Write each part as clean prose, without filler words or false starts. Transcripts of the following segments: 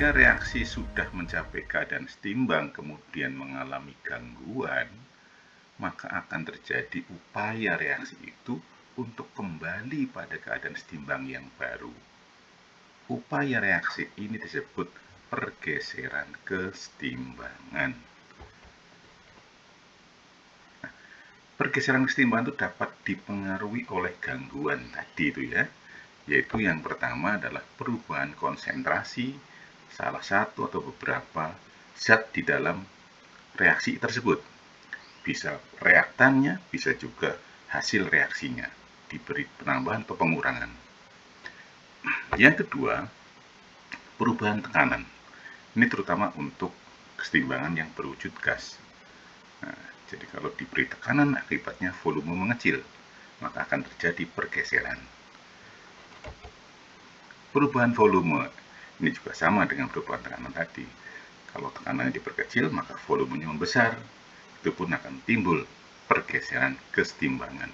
Jika reaksi sudah mencapai keadaan setimbang kemudian mengalami gangguan, maka akan terjadi upaya reaksi itu untuk kembali pada keadaan setimbang yang baru. Upaya reaksi ini disebut pergeseran kesetimbangan. Pergeseran kesetimbangan itu dapat dipengaruhi oleh gangguan tadi itu ya, yaitu yang pertama adalah perubahan konsentrasi salah satu atau beberapa zat di dalam reaksi tersebut. Bisa reaktannya, bisa juga hasil reaksinya, diberi penambahan atau pengurangan. Yang kedua, perubahan tekanan. Ini terutama untuk kesetimbangan yang berwujud gas. Nah, jadi kalau diberi tekanan, akibatnya volume mengecil, maka akan terjadi pergeseran. Perubahan volume ini juga sama dengan perubahan tekanan tadi. Kalau tekanannya diperkecil, maka volumenya membesar. Itu pun akan timbul pergeseran kesetimbangan.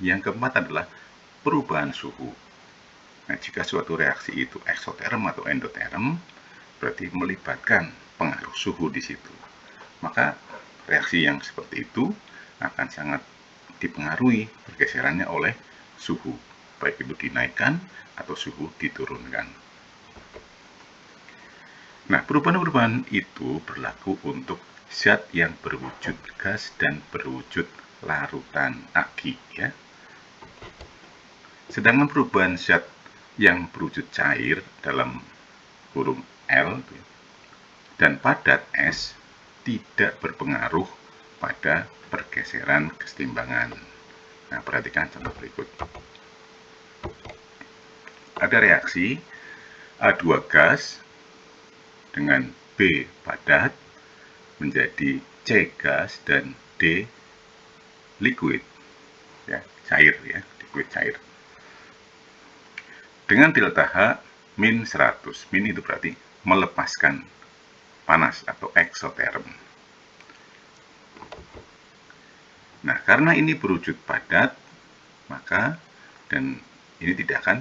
Yang keempat adalah perubahan suhu. Nah, jika suatu reaksi itu eksoterm atau endoterm, berarti melibatkan pengaruh suhu di situ. Maka reaksi yang seperti itu akan sangat dipengaruhi pergeserannya oleh suhu, baik itu dinaikkan atau suhu diturunkan. Nah, perubahan-perubahan itu berlaku untuk zat yang berwujud gas dan berwujud larutan agi ya. Sedangkan perubahan zat yang berwujud cair dalam kurung L dan padat S tidak berpengaruh pada pergeseran kesetimbangan. Nah, perhatikan contoh berikut. Ada reaksi A2 gas dengan B padat menjadi C gas dan D liquid, ya, cair ya, liquid cair. Dengan delta H min 100, min itu berarti melepaskan panas atau eksoterm. Nah, karena ini berwujud padat, maka dan ini tidak akan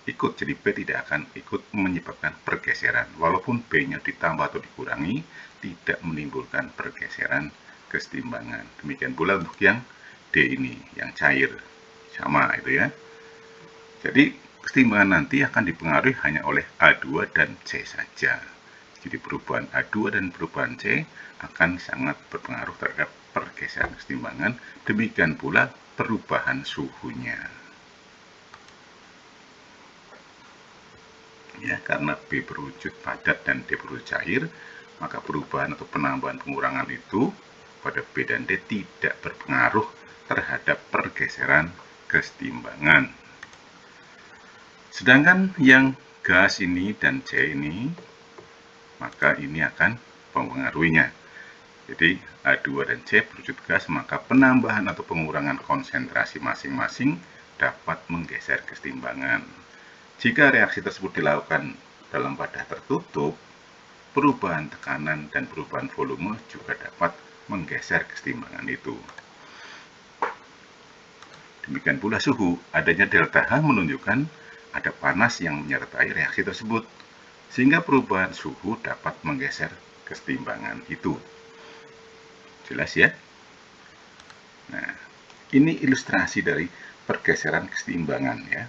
ikut, jadi B tidak akan ikut menyebabkan pergeseran. Walaupun B-nya ditambah atau dikurangi, tidak menimbulkan pergeseran kesetimbangan. Demikian pula untuk yang D ini, yang cair. Sama itu ya. Jadi kesetimbangan nanti akan dipengaruhi hanya oleh A2 dan C saja. Jadi perubahan A2 dan perubahan C akan sangat berpengaruh terhadap pergeseran kesetimbangan. Demikian pula perubahan suhunya. Ya, karena B berwujud padat dan D berwujud cair, maka perubahan atau penambahan pengurangan itu pada B dan D tidak berpengaruh terhadap pergeseran kesetimbangan. Sedangkan yang gas ini dan C ini, maka ini akan mempengaruhinya. Jadi A2 dan C berwujud gas, maka penambahan atau pengurangan konsentrasi masing-masing dapat menggeser kesetimbangan. Jika reaksi tersebut dilakukan dalam wadah tertutup, perubahan tekanan dan perubahan volume juga dapat menggeser kesetimbangan itu. Demikian pula suhu, adanya delta H menunjukkan ada panas yang menyertai reaksi tersebut, sehingga perubahan suhu dapat menggeser kesetimbangan itu. Jelas ya? Nah, ini ilustrasi dari pergeseran kesetimbangan ya.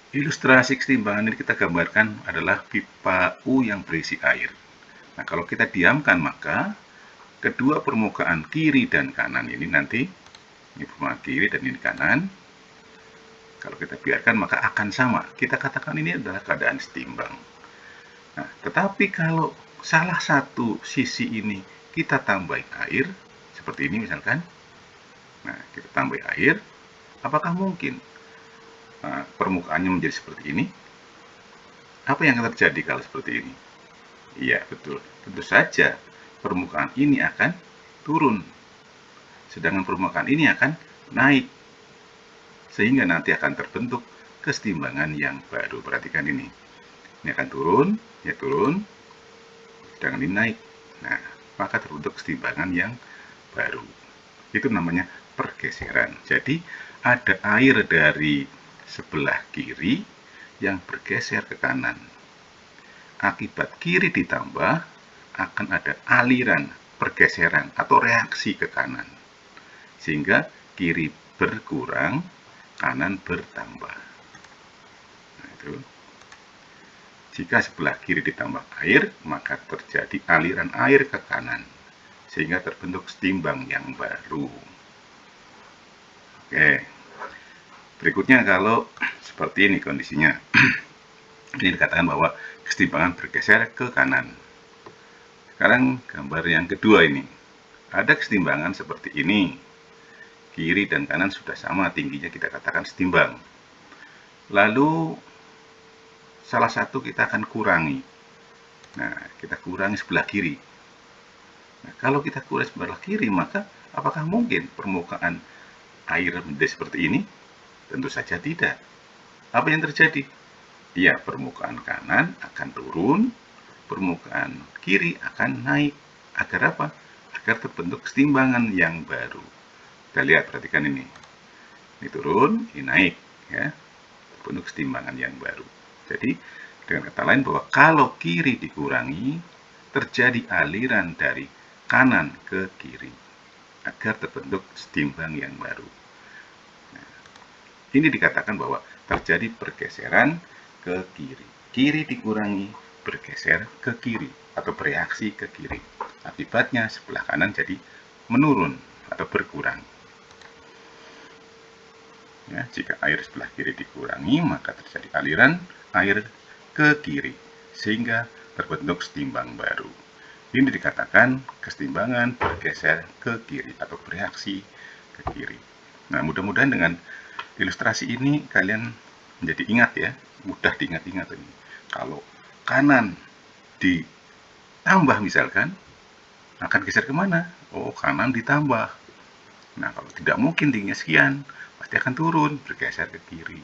Ilustrasi kesetimbangan ini kita gambarkan adalah pipa U yang berisi air. Nah, kalau kita diamkan, maka kedua permukaan kiri dan kanan ini nanti, ini permukaan kiri dan ini kanan, kalau kita biarkan maka akan sama. Kita katakan ini adalah keadaan setimbang. Nah, tetapi kalau salah satu sisi ini kita tambah air, seperti ini misalkan, nah kita tambah air, apakah mungkin permukaannya menjadi seperti ini? Apa yang akan terjadi kalau seperti ini? Iya, betul. Tentu saja permukaan ini akan turun, sedangkan permukaan ini akan naik, sehingga nanti akan terbentuk kesetimbangan yang baru. Perhatikan ini. Ini akan turun, ya turun, sedangkan ini naik. Nah, maka terbentuk kesetimbangan yang baru. Itu namanya pergeseran. Jadi ada air dari sebelah kiri yang bergeser ke kanan. Akibat kiri ditambah, akan ada aliran pergeseran atau reaksi ke kanan. Sehingga kiri berkurang, kanan bertambah. Nah, itu. Jika sebelah kiri ditambah air, maka terjadi aliran air ke kanan, sehingga terbentuk setimbang yang baru. Oke, berikutnya kalau seperti ini kondisinya, ini dikatakan bahwa kesetimbangan bergeser ke kanan. Sekarang gambar yang kedua ini, ada kesetimbangan seperti ini, kiri dan kanan sudah sama tingginya, kita katakan setimbang. Lalu salah satu kita akan kurangi. Nah, kita kurangi sebelah kiri. Nah, kalau kita kurangi sebelah kiri, maka apakah mungkin permukaan air menjadi seperti ini? Tentu saja tidak. Apa yang terjadi? Ya, permukaan kanan akan turun, permukaan kiri akan naik. Agar apa? Agar terbentuk kesetimbangan yang baru. Kita lihat, perhatikan ini. Ini turun, ini naik, ya. Terbentuk kesetimbangan yang baru. Jadi, dengan kata lain bahwa kalau kiri dikurangi, terjadi aliran dari kanan ke kiri, agar terbentuk setimbang yang baru. Nah, ini dikatakan bahwa terjadi pergeseran ke kiri. Kiri dikurangi, bergeser ke kiri, atau bereaksi ke kiri. Akibatnya sebelah kanan jadi menurun atau berkurang. Ya, jika air sebelah kiri dikurangi, maka terjadi aliran air ke kiri, sehingga terbentuk setimbang baru. Ini dikatakan kesetimbangan bergeser ke kiri atau bereaksi ke kiri. Nah, mudah-mudahan dengan ilustrasi ini kalian menjadi ingat ya, mudah diingat-ingat ini. Kalau kanan ditambah misalkan, akan geser kemana? Oh, kanan ditambah. Nah, kalau tidak mungkin tingginya sekian, pasti akan turun, bergeser ke kiri.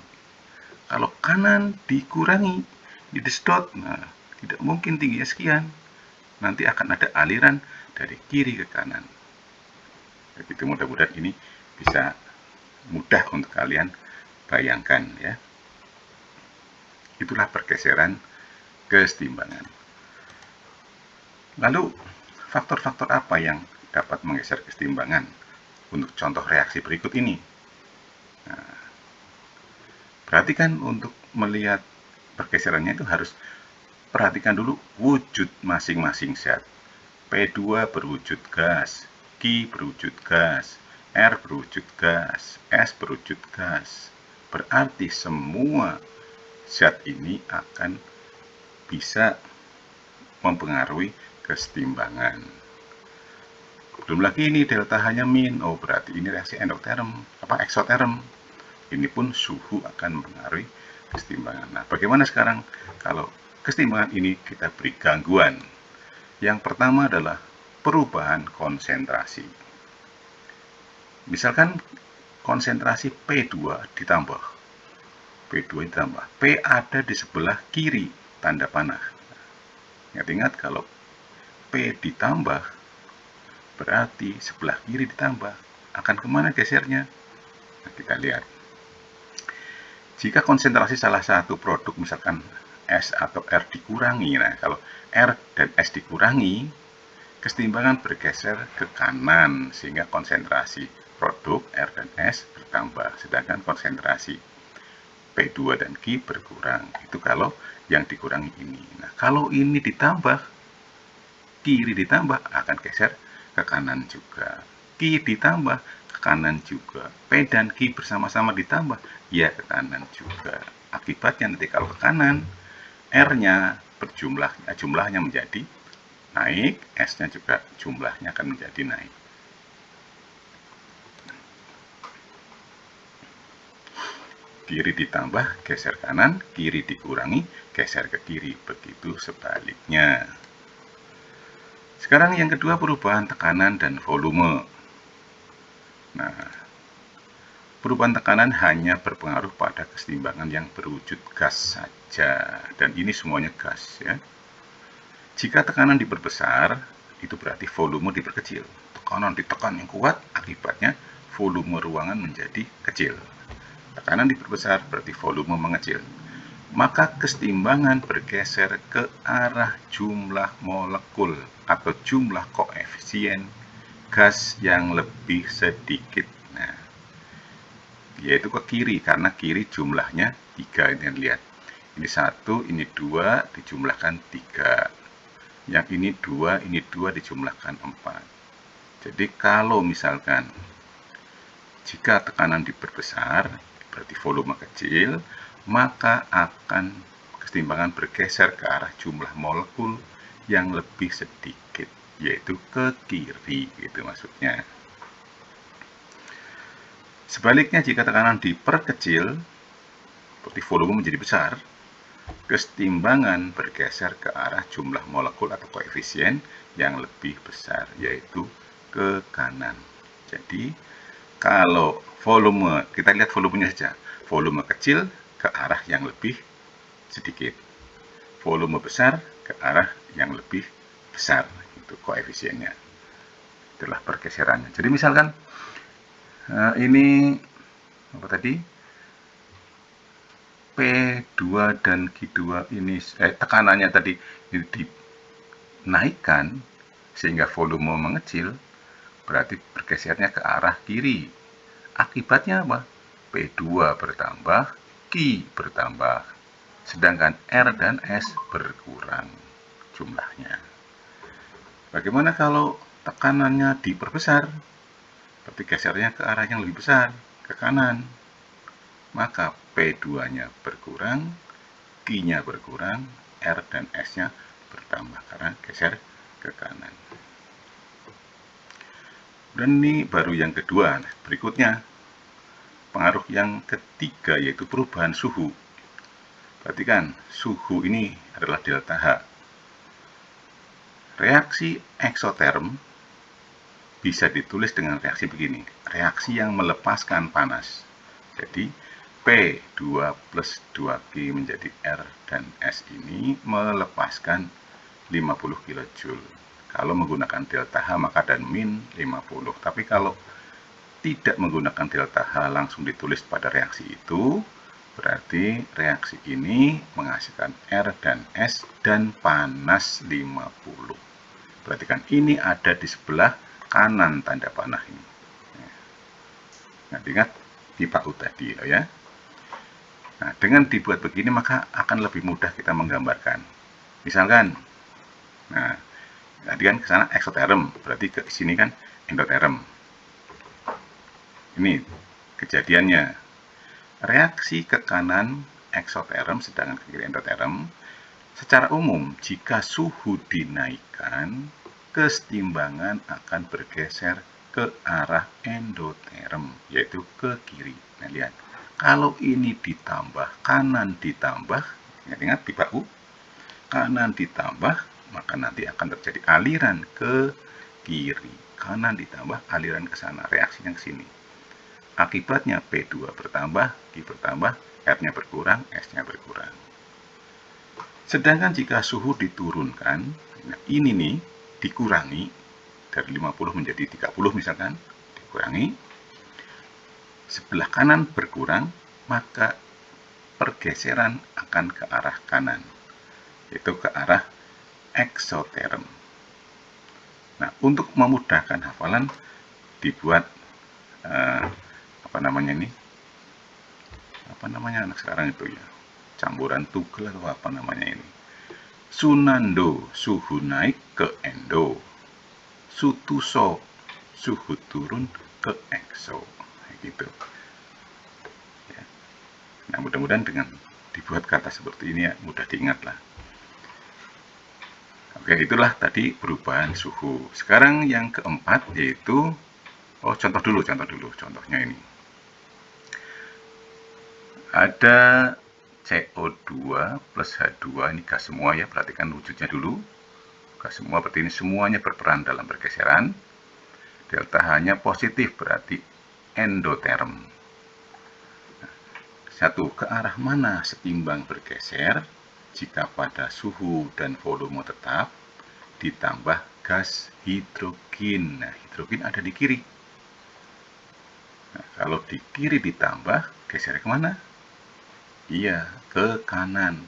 Kalau kanan dikurangi, disedot, nah, tidak mungkin tingginya sekian. Nanti akan ada aliran dari kiri ke kanan. Begitu, mudah-mudahan ini bisa mudah untuk kalian bayangkan ya. Itulah pergeseran kesetimbangan. Lalu, faktor-faktor apa yang dapat menggeser kesetimbangan? Untuk contoh reaksi berikut ini. Nah, perhatikan untuk melihat pergeserannya itu harus perhatikan dulu wujud masing-masing zat. P2 berwujud gas, Q berwujud gas, R berwujud gas, S berwujud gas. Berarti semua zat ini akan bisa mempengaruhi kesetimbangan. Belum lagi ini delta hanya min, oh berarti ini reaksi eksoterm. Ini pun suhu akan mempengaruhi kesetimbangan. Nah, bagaimana sekarang kalau kesetimbangan ini kita beri gangguan? Yang pertama adalah perubahan konsentrasi. Misalkan konsentrasi P2 ditambah. P2 ditambah. P ada di sebelah kiri, tanda panah. Ingat-ingat kalau P ditambah, berarti sebelah kiri ditambah. Akan kemana gesernya? Nah, kita lihat. Jika konsentrasi salah satu produk, misalkan S atau R dikurangi, nah kalau R dan S dikurangi, kesetimbangan bergeser ke kanan, sehingga konsentrasi produk R dan S bertambah, sedangkan konsentrasi P2 dan Q berkurang. Itu kalau yang dikurangi ini. Nah, kalau ini ditambah, kiri ditambah, akan geser ke kanan juga. Q ditambah, ke kanan juga. P dan Q bersama-sama ditambah, ya ke kanan juga. Akibatnya nanti kalau ke kanan, R-nya jumlahnya menjadi naik, S-nya juga jumlahnya akan menjadi naik. Kiri ditambah, geser kanan, kiri dikurangi, geser ke kiri. Begitu sebaliknya. Sekarang yang kedua, perubahan tekanan dan volume. Nah, perubahan tekanan hanya berpengaruh pada kesetimbangan yang berwujud gas saja, dan ini semuanya gas ya. Jika tekanan diperbesar, itu berarti volume diperkecil. Tekanan ditekan yang kuat, akibatnya volume ruangan menjadi kecil. Tekanan diperbesar berarti volume mengecil. maka kesetimbangan bergeser ke arah jumlah molekul atau jumlah koefisien gas yang lebih sedikit. Nah, yaitu ke kiri, karena kiri jumlahnya 3. Ini lihat, ini 1, ini 2, dijumlahkan 3. Yang ini 2, ini 2, dijumlahkan 4. Jadi kalau misalkan jika tekanan diperbesar, berarti volume kecil, maka akan kesetimbangan bergeser ke arah jumlah molekul yang lebih sedikit, yaitu ke kiri, gitu maksudnya. Sebaliknya, jika tekanan diperkecil, berarti volume menjadi besar, kesetimbangan bergeser ke arah jumlah molekul atau koefisien yang lebih besar, yaitu ke kanan. Jadi, kalau volume, kita lihat volumenya saja. Volume kecil ke arah yang lebih sedikit. Volume besar ke arah yang lebih besar. Itu koefisiennya. Itulah pergeserannya. Jadi misalkan ini apa tadi? P2 dan Q2 ini tekanannya tadi ini dinaikkan sehingga volume mengecil, berarti bergesernya ke arah kiri. Akibatnya apa? P2 bertambah, Q bertambah, sedangkan R dan S berkurang jumlahnya. Bagaimana kalau tekanannya diperbesar? Berarti gesernya ke arah yang lebih besar, ke kanan. Maka P2-nya berkurang, Q-nya berkurang, R dan S-nya bertambah karena geser ke kanan. Dan ini baru yang kedua. Nah, berikutnya, pengaruh yang ketiga yaitu perubahan suhu. Perhatikan, suhu ini adalah delta H. Reaksi eksoterm bisa ditulis dengan reaksi begini. Reaksi yang melepaskan panas. Jadi, P2 plus 2Q menjadi R dan S ini melepaskan 50 kJ. Kalau menggunakan delta H maka dan min 50. Tapi kalau tidak menggunakan delta H langsung ditulis pada reaksi itu, berarti reaksi ini menghasilkan R dan S dan panas 50. Perhatikan, ini ada di sebelah kanan tanda panah ini. Nah, ingat pipa U tadi ya. Nah, dengan dibuat begini maka akan lebih mudah kita menggambarkan. Misalkan, nah, tadi kan ke sana eksoterm, berarti ke sini kan endoterm. Ini kejadiannya. Reaksi ke kanan eksoterm sedangkan ke kiri endoterm. Secara umum, jika suhu dinaikkan, kesetimbangan akan bergeser ke arah endoterm, yaitu ke kiri. Nah, lihat. Kalau ini ditambah, kanan ditambah, ingat-ingat pipa U, kanan ditambah, maka nanti akan terjadi aliran ke kiri. Kanan ditambah, aliran ke sana, reaksinya ke sini. Akibatnya P2 bertambah, Q bertambah, R-nya berkurang, S-nya berkurang. Sedangkan jika suhu diturunkan, nah ini nih dikurangi dari 50 menjadi 30 misalkan, dikurangi, sebelah kanan berkurang, maka pergeseran akan ke arah kanan, yaitu ke arah eksoterm. Nah, untuk memudahkan hafalan dibuat apa namanya anak sekarang itu ya, campuran tugel atau apa namanya ini. Sunando, suhu naik ke endo. Sutuso, suhu turun ke ekso. Gitu. Ya. Nah, mudah-mudahan dengan dibuat kata seperti ini ya, mudah diingat lah. Oke, itulah tadi perubahan suhu. Sekarang yang keempat yaitu, contoh dulu, contohnya ini. Ada CO2 plus H2, ini gas semua ya, perhatikan wujudnya dulu. Gas semua, berarti ini semuanya berperan dalam pergeseran. Delta H-nya positif, berarti endoterm. Satu, ke arah mana setimbang bergeser? Jika pada suhu dan volume tetap, ditambah gas hidrogen. Nah, hidrogen ada di kiri. Nah, kalau di kiri ditambah, geser kemana? Iya, ke kanan.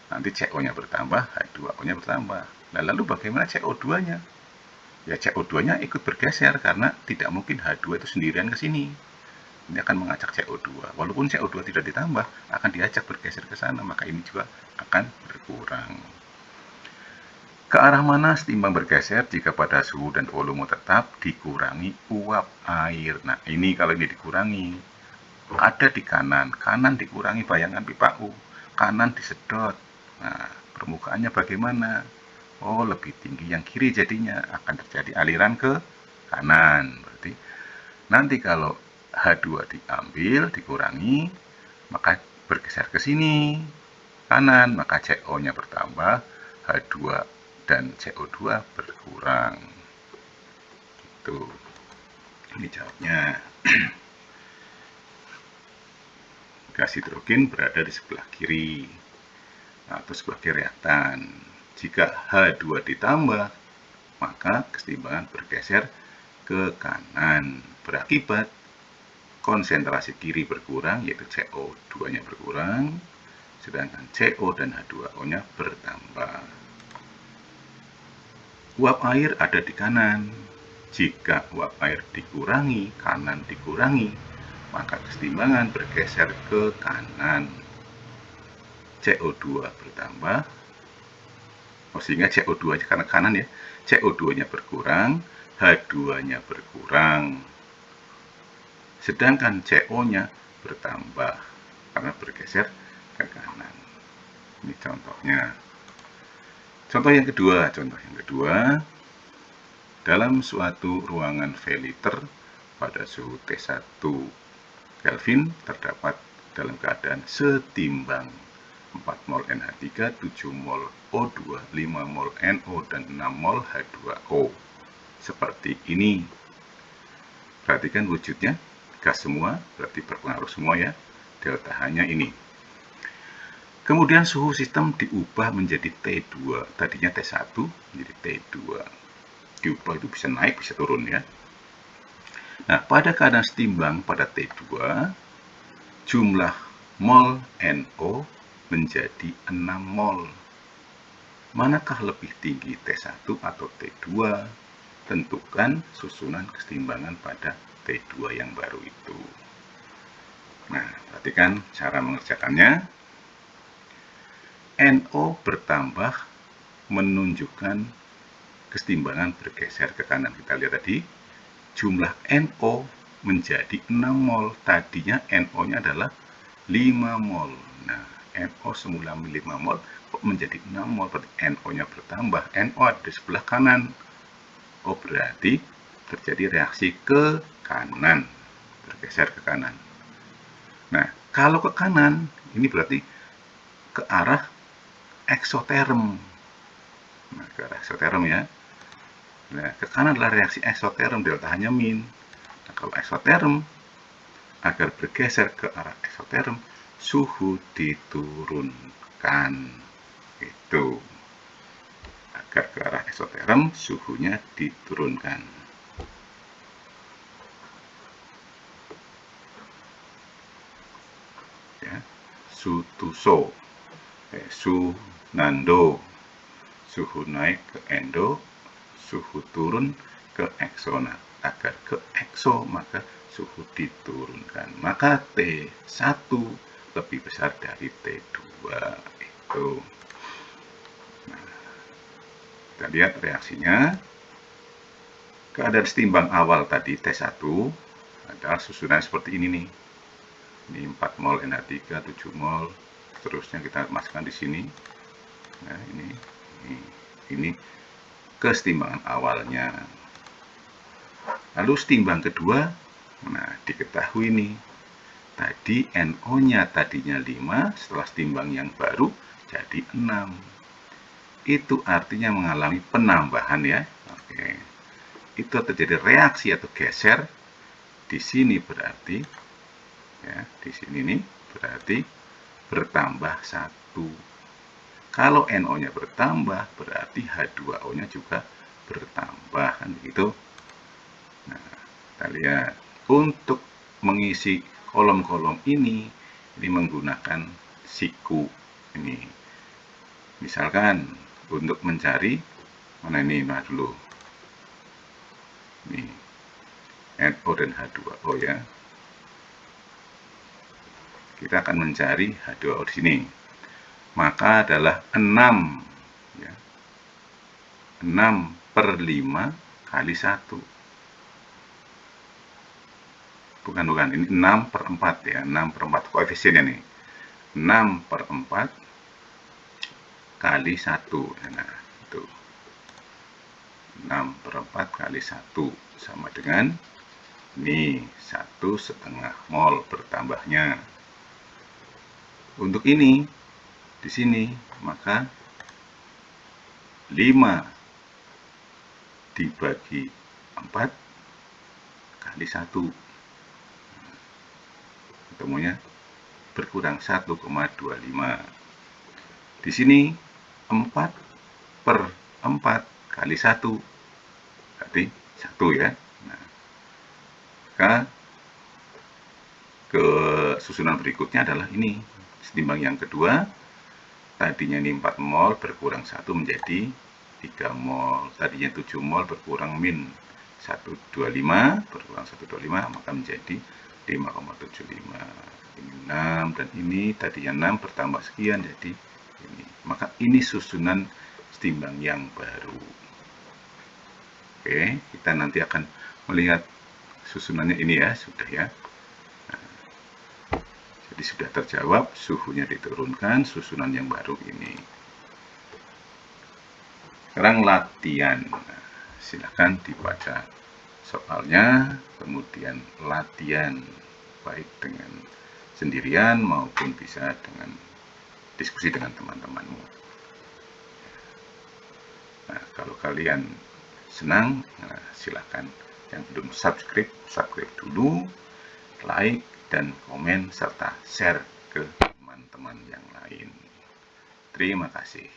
Nanti CO-nya bertambah, H2O-nya bertambah. Nah, lalu bagaimana CO2-nya? Ya CO2-nya ikut bergeser karena tidak mungkin H2 itu sendirian ke sini. Ini akan mengajak CO2. Walaupun CO2 tidak ditambah, akan diajak bergeser ke sana, maka ini juga akan berkurang. Ke arah mana setimbang bergeser jika pada suhu dan volume tetap dikurangi uap air? Nah, ini kalau ini dikurangi, ada di kanan, kanan dikurangi, bayangkan pipa U, kanan disedot. Nah, permukaannya bagaimana? Oh, lebih tinggi yang kiri, jadinya akan terjadi aliran ke kanan. Berarti nanti kalau H2 diambil, dikurangi, maka bergeser ke sini, kanan, maka CO-nya bertambah, H2 dan CO2 berkurang. Itu. Ini jawabnya. Gas hidrogen berada di sebelah kiri atau sebagai reaktan. Jika H2 ditambah, maka keseimbangan bergeser ke kanan. Berakibat konsentrasi kiri berkurang, yaitu CO2-nya berkurang, sedangkan CO dan H2O-nya bertambah. Uap air ada di kanan. Jika uap air dikurangi, kanan dikurangi, maka keseimbangan bergeser ke kanan. CO2 bertambah, sehingga CO2-nya karena kanan ya, CO2-nya berkurang, H2-nya berkurang. Sedangkan CO-nya bertambah karena bergeser ke kanan. Ini contohnya. Contoh yang kedua, dalam suatu ruangan V-liter pada suhu T1 Kelvin terdapat dalam keadaan setimbang 4 mol NH3, 7 mol O2, 5 mol NO, dan 6 mol H2O. Seperti ini. Perhatikan wujudnya, gas semua, berarti berpengaruh semua ya. Delta H-nya ini. Kemudian suhu sistem diubah menjadi T2. Tadinya T1 menjadi T2. Diubah itu bisa naik, bisa turun ya. Nah, pada keadaan setimbang pada T2, jumlah mol NO menjadi 6 mol. Manakah lebih tinggi T1 atau T2? Tentukan susunan keseimbangan pada T2 yang baru itu. Nah, perhatikan cara mengerjakannya. NO bertambah menunjukkan keseimbangan bergeser ke kanan. Kita lihat tadi, jumlah NO menjadi 6 mol. Tadinya NO-nya adalah 5 mol. Nah, NO semula 5 mol, kok menjadi 6 mol, berarti NO-nya bertambah. NO ada di sebelah kanan. Oh, berarti terjadi reaksi ke kanan, bergeser ke kanan. Nah, kalau ke kanan, ini berarti ke arah eksoterm. Nah, ke arah eksoterm ya. Nah, ke kanan adalah reaksi eksoterm, delta H-nya min. Nah, kalau eksoterm, agar bergeser ke arah eksoterm, suhu diturunkan. Itu. Agar ke arah eksoterm, suhunya diturunkan. Ya, Sutuso, Sunando, suhu naik ke endo, suhu turun ke ekso. Nah, agar ke ekso, maka suhu diturunkan. Maka T1 lebih besar dari T2. Itu. Nah, kita lihat reaksinya. Keadaan setimbang awal tadi T1 adalah susunan seperti ini nih. Ini 4 mol NH3, 7 mol, seterusnya kita masukkan di sini. Nah, ini kesetimbangan awalnya. Lalu setimbang kedua, nah diketahui nih, tadi NO-nya tadinya 5, setelah setimbang yang baru jadi 6. Itu artinya mengalami penambahan ya. Oke. Itu terjadi reaksi atau geser. Di sini berarti ya, di sini nih berarti bertambah 1. Kalau NO-nya bertambah, berarti H2O-nya juga bertambah, kan begitu. Nah, kita lihat. Untuk mengisi kolom-kolom ini, ini menggunakan siku ini. Misalkan untuk mencari mana ini, nah dulu ini NO dan H2O ya. Kita akan mencari H2O di sini. Maka adalah 6 ya. 6/5 kali 1. Bukan, ini 6/4 ya, 6/4 koefisiennya nih. 6/4 kali 1. Nah, itu. 6/4 kali 1 sama dengan ini 1,5 mol bertambahnya. Untuk ini di sini maka 5 dibagi 4 kali 1. Ketemunya berkurang 1,25. Di sini 4/4 kali 1 berarti 1 ya. Nah, maka ke susunan berikutnya adalah ini. Setimbang yang kedua, tadinya ini 4 mol berkurang 1 menjadi 3 mol. Tadinya 7 mol berkurang min 125, berkurang 125 maka menjadi 5,75. Ini 6 dan ini tadinya 6 bertambah sekian jadi ini. Maka ini susunan setimbang yang baru. Oke, kita nanti akan melihat susunannya ini ya, sudah ya. Jadi sudah terjawab, suhunya diturunkan, susunan yang baru ini. Sekarang latihan. Nah, silahkan dibaca soalnya, kemudian latihan baik dengan sendirian maupun bisa dengan diskusi dengan teman-temanmu. Nah, kalau kalian senang, nah, silahkan. Yang belum subscribe dulu, like dan komen serta share ke teman-teman yang lain. Terima kasih.